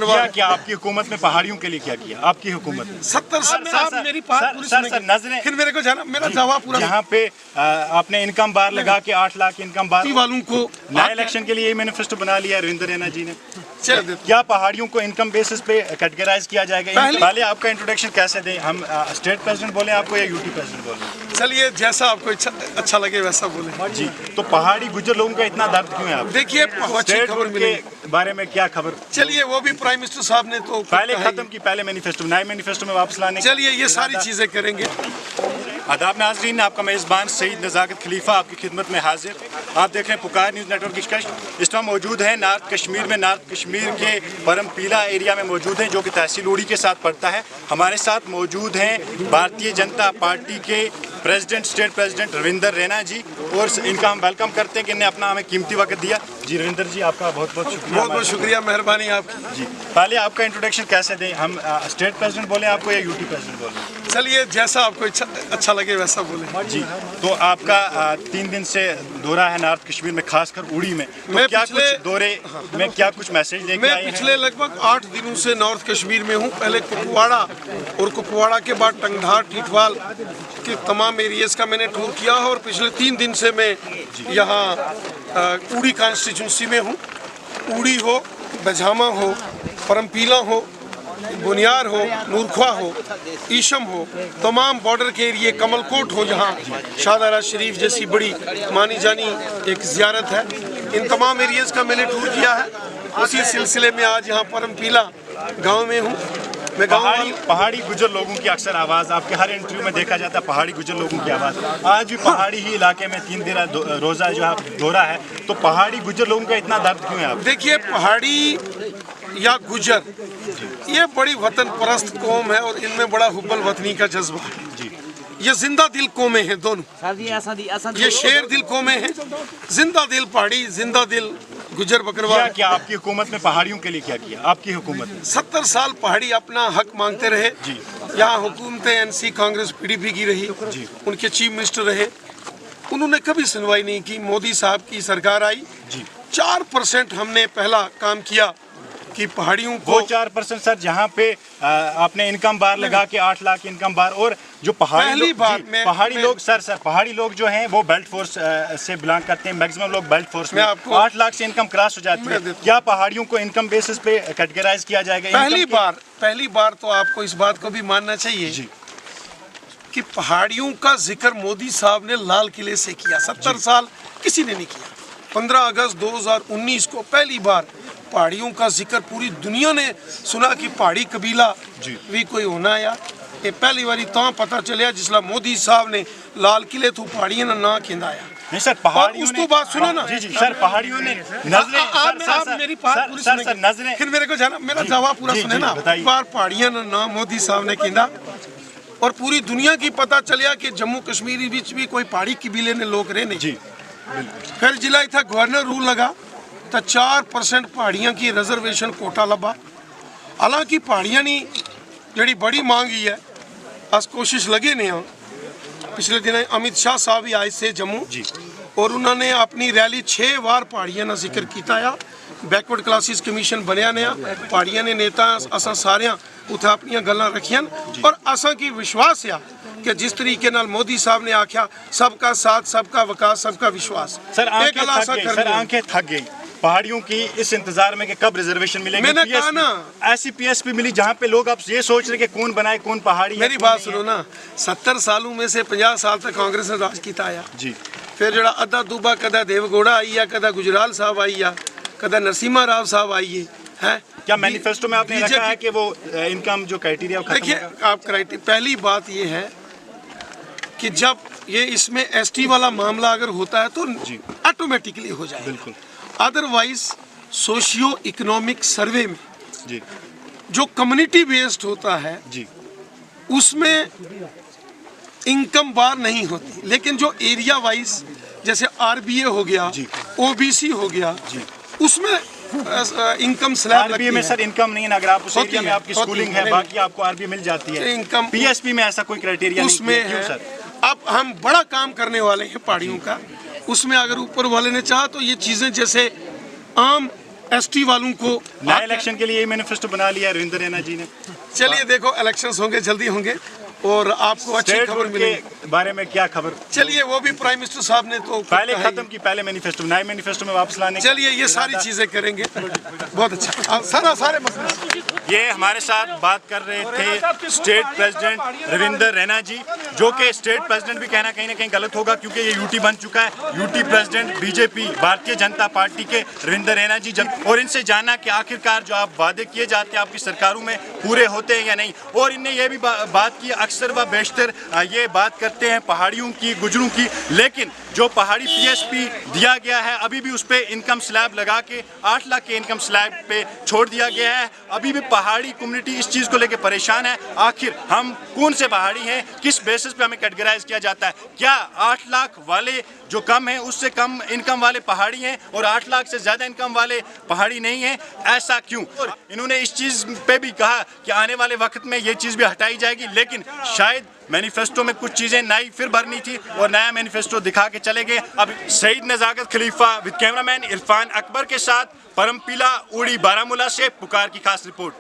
पकड़वा। क्या आपकी हुकूमत में पहाड़ियों के लिए क्या किया आपकी हुकूमत ने? 70 साल मेरी बात पूरी सुनिए। नजरें फिर मेरे को जाना, मेरा जवाब पूरा। यहाँ पे आपने इनकम बार लगा के 8 लाख इनकम बार वालों को नए इलेक्शन के लिए मैनिफेस्टो बना लिया रविंद्र रैना जी ने। चल क्या पहाड़ियों को इनकम बेसिस पे कैटेगराइज किया जाएगा? पहले आपका इंट्रोडक्शन कैसे दें, हम स्टेट प्रेसिडेंट बोले आपको या यूटी प्रेसिडेंट बोले? चलिए जैसा आपको अच्छा लगे वैसा बोले जी। तो पहाड़ी गुज्जर लोगों का इतना दर्द क्यों है आप? देखिए अच्छी खबर मिली के बारे में क्या खबर? चलिए वो भी प्राइम मिनिस्टर साहब ने तो पहले खत्म की, पहले मैनिफेस्टो नए मैनिफेस्टो में वापस लाने। चलिए ये सारी चीजें करेंगे। आदाब नाज़रीन, आपका मेज़बान सईद नज़ाकत खलीफा आपकी खिदमत में हाजिर। आप देख रहे हैं पुकार न्यूज़ नेटवर्क की कश। इस वक्त मौजूद है नॉर्थ कश्मीर में, नॉर्थ कश्मीर के परमपीला एरिया में मौजूद है जो कि तहसील उड़ी के साथ पड़ता है। हमारे साथ मौजूद हैं भारतीय जनता पार्टी के president, state president Ravindra Raina ji, और इनका हम वेलकम करते हैं कि इन्हें अपना हमें कीमती वक्त दिया। जी रविंद्र जी, आपका बहुत बहुत शुक्रिया। बहुत बहुत शुक्रिया, मेहरबानी आपकी। जी, पहले आपका इंट्रोडक्शन कैसे दें, हम स्टेट प्रेसिडेंट बोले आपको या यूटी प्रेसिडेंट बोले? चलिए जैसा आपको अच्छा लगे वैसा बोले। जी। तो आपका 3 दिन से दौरा है नॉर्थ कश्मीर में, खासकर उड़ी में, तो क्या कुछ दौरे में क्या कुछ मैसेज लेके आए हैं? पिछले लगभग 8 दिनों से नॉर्थ कश्मीर में हूँ। पहले कुपवाड़ा और कुपवाड़ा के बाद टंगधार, टिटवाल के तमाम एरियाज का मैंने टूर किया है, और पिछले 3 दिन से मैं यहाँ उड़ी कॉन्स्टिट्यूंसी में हूँ। उड़ी हो, बजामा हो, परमपीला हो, बुनियार हो, नूरख्वा हो, ईशम हो, तमाम बॉर्डर के एरिए, कमलकोट हो जहाँ शाहदरा शरीफ जैसी बड़ी मानी जानी एक ज़ियारत है, इन तमाम एरियाज़ का मैंने टूर किया है। उसी सिलसिले में आज यहाँ परमपीला गांव में हूँ। मैं पहाड़ी गुज्जर लोगों की अक्सर आवाज़ आपके हर इंटरव्यू में देखा जाता है, पहाड़ी गुज्जर लोगों की आवाज़। आज भी पहाड़ी ही इलाके में 3 दिन रोज़ा जो है दौरा है, तो पहाड़ी गुज्जर लोगों का इतना दर्द क्यों है आप? देखिए पहाड़ी या गुज्जर ये बड़ी वतन परस्त कौम है, और इनमें बड़ा हुब्बल वतनी का जज्बा है। ये जिंदा दिल कौमें हैं दोनों, ये शेर दिल कौमें हैं। जिंदा दिल पहाड़ी, जिंदा दिल गुज्जर बकरवाल। क्या आपकी हुकूमत में पहाड़ियों के लिए क्या किया आपकी हुकूमत ने? 70 साल पहाड़ी अपना हक मांगते रहे। यहाँ हुकूमतें एनसी, कांग्रेस, पीडीपी की रही, उनके चीफ मिनिस्टर रहे, उन्होंने कभी सुनवाई नहीं की। मोदी साहब की सरकार आई, 4% हमने पहला काम किया कि पहाड़ियों को 4% सर, जहाँ पे आपने इनकम बार लगा के 8 लाख इनकम बार, और जो पहाड़ी लोग पहाड़ी लोग जो हैं वो बेल्ट फोर्स से बिलोंग करते हैं, मैक्सिमम लोग बेल्ट फोर्स में 8 लाख से इनकम क्रॉस हो जाती है। क्या पहाड़ियों को इनकम बेसिस पे कैटेगराइज किया जाएगा? पहली बार तो आपको इस बात को भी मानना चाहिए कि पहाड़ियों का जिक्र मोदी साहब ने लाल किले से किया। 70 साल किसी ने नहीं किया। 15 अगस्त 2019 को पहली बार पहाड़ियों का जिक्र पूरी दुनिया ने सुना कि पहाड़ी कबीला भी कोई होना या ये पहली बारी तो पता चलिया जिसला मोदी साहब ने लाल किले तो पहाड़ियों ने ना खिंदाया। नहीं सर, पहाड़ियों उसको बात सुनो ना। जी सर, पहाड़ियों ने मेरी बात पूरी सुनिए, फिर मेरे को जाना, मेरा जवाब पूरा सुने ना। बार पहाड़ियों ने ना मोदी साहब ने खिंदा, और पूरी दुनिया की पता चलिया कि जम्मू कश्मीर बीच भी कोई पहाड़ी कबीले ने लोग रहे नहीं। फिर जिला इतना गवर्नर रूल लगा तो 4% पहाड़ियाँ की रिजर्वेशन कोटा लभा। हालांकि पहाड़ियाँ नहीं जड़ी बड़ी मांगी है, अस कोशिश लगे ने। पिछले दिन अमित शाह साहब भी आए से जम्मू, और उन्होंने अपनी रैली 6 बार पहाड़ियाँ का जिक्र किया। बैकवर्ड क्लासिस कमीशन बनया नया, पहाड़ियाँ ने नेता असा सारिया उथे अपन गल्लां रखियां, और असा की विश्वास है कि जिस तरीके नाल मोदी साहब ने आख्या सबका साथ, सबका विकास, सबका विश्वास। सर आंखें थक गई पहाड़ियों की इस इंतजार में कि कब रिजर्वेशन मिलेगी। मैंने कहा ना ऐसी पीएसपी मिली जहाँ पे लोग अब ये सोच रहे कि कौन बनाए कौन पहाड़ी। मेरी बात सुनो ना, 70 सालों में से 50 साल तक कांग्रेस ने राज किया आया जी। फिर जरा अद्धा दूबा कदा देवगौड़ा आई है, कदा गुजराल साहब आई है, कदा नरसिम्हा राव साहब आई है। क्या मैनिफेस्टो में आपने रखा है कि वो इनकम जो क्राइटेरिया? देखिए आप क्राइटेरिया, पहली बात ये है कि जब ये इसमें एसटी वाला मामला अगर होता है तो ऑटोमेटिकली हो जाए। बिल्कुल। अदरवाइज सोशियो इकोनॉमिक सर्वे में जो कम्युनिटी बेस्ड होता है उसमें इनकम बार नहीं होती, लेकिन जो एरिया वाइज जैसे आरबीए हो गया, ओबीसी हो गया, उसमें इनकम स्लैब लगती है। में सर इनकम नहीं है, अगर आप उस एरिया में आपकी स्कूलिंग है, बाकी आपको आरबीए मिल जाती है। इनकम पीएसपी में ऐसा कोई क्राइटेरिया उसमें है सर। अब हम बड़ा काम करने वाले हैं पहाड़ियों का, उसमें अगर ऊपर वाले ने चाहा तो ये चीज़ें जैसे आम एसटी वालों को नए इलेक्शन के लिए मैनिफेस्टो बना लिया रविंद्र रैना जी ने। चलिए देखो इलेक्शंस होंगे, जल्दी होंगे और आपको अच्छी खबर मिलेगी। के बारे में क्या खबर? चलिए वो भी प्राइम मिनिस्टर साहब ने तो पहले खत्म की, पहले मैनिफेस्टो, नए मैनिफेस्टो में वापस लाने। चलिए ये सारी चीजें करेंगे, बहुत अच्छा। सारे मसले ये हमारे साथ बात कर रहे थे स्टेट प्रेसिडेंट रविंद्र रैना जी, जो कि स्टेट प्रेसिडेंट भी कहना कहीं ना कहीं गलत होगा क्योंकि ये यूटी बन चुका है। यूटी प्रेसिडेंट बीजेपी भारतीय जनता पार्टी के रविंद्र रैना जी, और इनसे जाना कि आखिरकार जो आप वादे किए जाते हैं आपकी सरकारों में पूरे होते हैं या नहीं। और इनने ये भी बात की, अक्सर व बेशतर ये बात करते हैं पहाड़ियों की, गुजरों की, लेकिन जो पहाड़ी पीएसपी दिया गया है अभी भी उस पर इनकम स्लैब लगा के 8 लाख के इनकम स्लैब पे छोड़ दिया गया है। अभी भी पहाड़ी कम्युनिटी इस चीज़ को लेकर परेशान है, आखिर हम कौन से पहाड़ी हैं, किस बेसिस पे हमें कैटेगराइज किया जाता है? क्या 8 लाख वाले जो कम है उससे कम इनकम वाले पहाड़ी हैं और 8 लाख से ज़्यादा इनकम वाले पहाड़ी नहीं हैं? ऐसा क्यों? और इन्होंने इस चीज़ पे भी कहा कि आने वाले वक्त में ये चीज़ भी हटाई जाएगी, लेकिन शायद मैनिफेस्टो में कुछ चीज़ें नई फिर भरनी थी और नया मैनिफेस्टो दिखा के चले गए। अब सईद नज़ाकत खलीफा विद कैमरामैन इरफान अकबर के साथ परमपीला उड़ी बारामूला से पुकार की खास रिपोर्ट।